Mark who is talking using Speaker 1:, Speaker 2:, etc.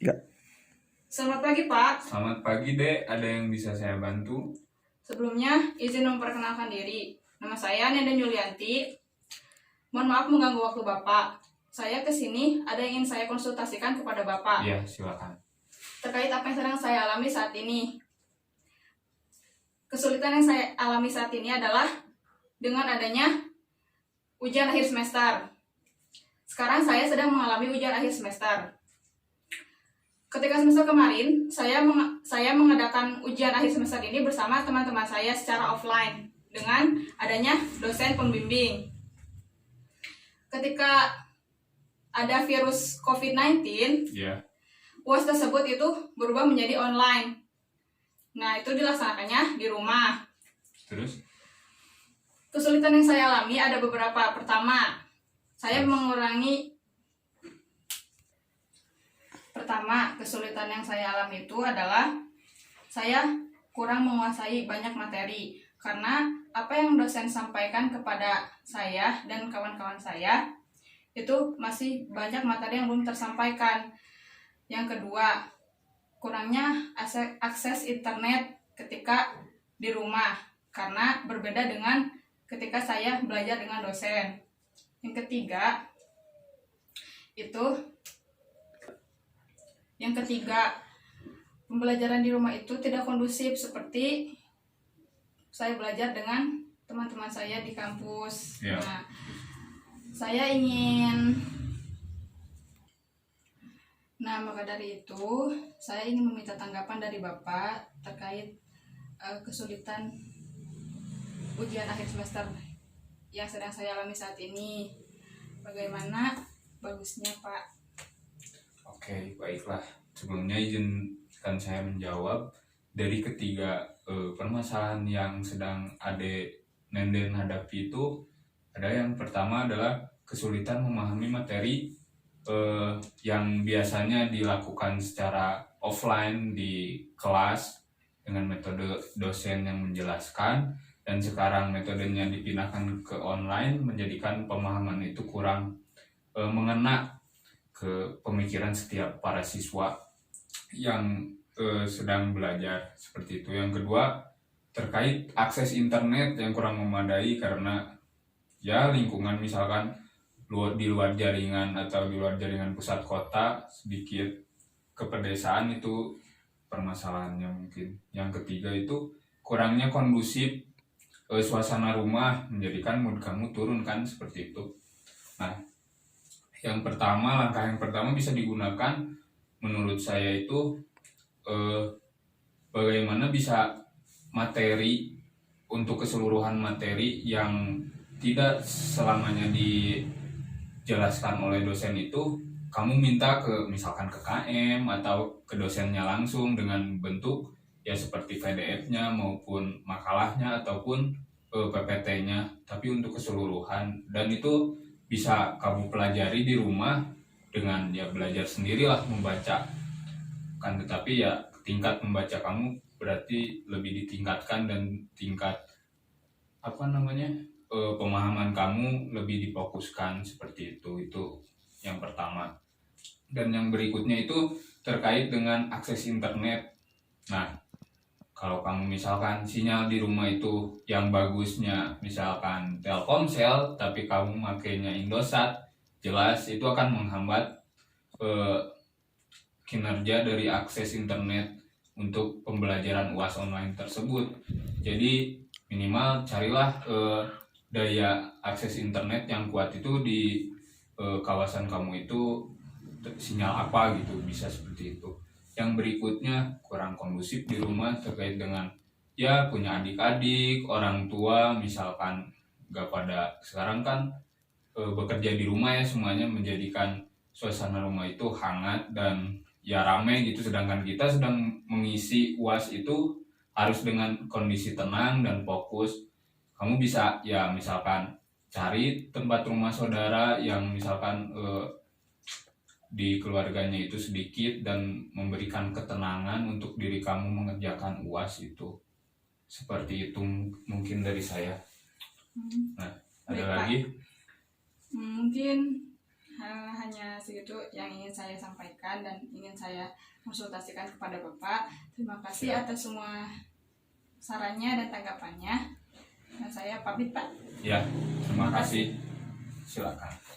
Speaker 1: Enggak.
Speaker 2: Selamat pagi, Pak.
Speaker 3: Selamat pagi, Dek. Ada yang bisa saya bantu?
Speaker 2: Sebelumnya, izin memperkenalkan diri. Nama saya Neda Yulianti. Mohon maaf mengganggu waktu Bapak. Saya kesini ada yang ingin saya konsultasikan kepada Bapak.
Speaker 3: Iya, silakan.
Speaker 2: Terkait apa yang sedang saya alami saat ini. Kesulitan yang saya alami saat ini adalah dengan adanya ujian akhir semester. Sekarang saya sedang mengalami ujian akhir semester. Ketika semester kemarin, saya mengadakan ujian akhir semester ini bersama teman-teman saya secara offline dengan adanya dosen pembimbing. Ketika ada virus COVID-19, UAS tersebut itu berubah menjadi online. Nah, itu dilaksanakannya di rumah.
Speaker 3: Terus?
Speaker 2: Kesulitan yang saya alami ada beberapa. Pertama, kesulitan yang saya alami itu adalah saya kurang menguasai banyak materi karena apa yang dosen sampaikan kepada saya dan kawan-kawan saya itu masih banyak materi yang belum tersampaikan. Yang kedua, kurangnya akses internet ketika di rumah karena berbeda dengan ketika saya belajar dengan dosen. Yang ketiga, pembelajaran di rumah itu tidak kondusif seperti saya belajar dengan teman-teman saya di kampus.
Speaker 3: Ya.
Speaker 2: Nah, maka dari itu saya ingin meminta tanggapan dari Bapak terkait kesulitan ujian akhir semester yang sedang saya alami saat ini. Bagaimana bagusnya, Pak?
Speaker 3: Oke, baiklah. Sebelumnya izinkan saya menjawab dari ketiga permasalahan yang sedang Nenden hadapi itu. Ada yang pertama adalah kesulitan memahami materi yang biasanya dilakukan secara offline di kelas dengan metode dosen yang menjelaskan, dan sekarang metodenya dipindahkan ke online menjadikan pemahaman itu kurang mengena ke pemikiran setiap para siswa yang sedang belajar seperti itu. Yang kedua, terkait akses internet yang kurang memadai karena ya lingkungan misalkan di luar jaringan atau di luar jaringan pusat kota, sedikit ke pedesaan, itu permasalahannya mungkin. Yang ketiga itu kurangnya kondusif suasana rumah menjadikan mood kamu turun kan, seperti itu. Nah, langkah yang pertama bisa digunakan menurut saya itu bagaimana bisa materi untuk keseluruhan materi yang tidak selamanya dijelaskan oleh dosen itu kamu minta misalkan ke KM atau ke dosennya langsung dengan bentuk ya seperti PDF-nya maupun makalahnya ataupun PPT-nya, tapi untuk keseluruhan, dan itu bisa kamu pelajari di rumah dengan ya belajar sendirilah membaca kan, tetapi ya tingkat membaca kamu berarti lebih ditingkatkan dan tingkat pemahaman kamu lebih difokuskan, seperti itu yang pertama. Dan yang berikutnya itu terkait dengan akses internet. Nah, kalau kamu misalkan sinyal di rumah itu yang bagusnya misalkan Telkomsel tapi kamu makainya Indosat, jelas itu akan menghambat kinerja dari akses internet untuk pembelajaran UAS online tersebut. Jadi minimal carilah daya akses internet yang kuat itu di kawasan kamu itu sinyal apa gitu, bisa seperti itu. Yang berikutnya, kurang kondusif di rumah terkait dengan ya punya adik-adik, orang tua misalkan gak pada sekarang kan bekerja di rumah ya, semuanya menjadikan suasana rumah itu hangat dan ya ramai gitu, sedangkan kita sedang mengisi UAS itu harus dengan kondisi tenang dan fokus. Kamu bisa ya misalkan cari tempat rumah saudara yang misalkan di keluarganya itu sedikit dan memberikan ketenangan untuk diri kamu mengerjakan UAS itu. Seperti itu mungkin dari saya. Nah, ada
Speaker 2: Baik,
Speaker 3: lagi?
Speaker 2: Pak. Mungkin hanya segitu yang ingin saya sampaikan dan ingin saya konsultasikan kepada Bapak. Terima kasih
Speaker 3: Siap.
Speaker 2: atas semua sarannya dan tanggapannya. Dan saya pamit, Pak.
Speaker 3: Ya, terima kasih. Silakan.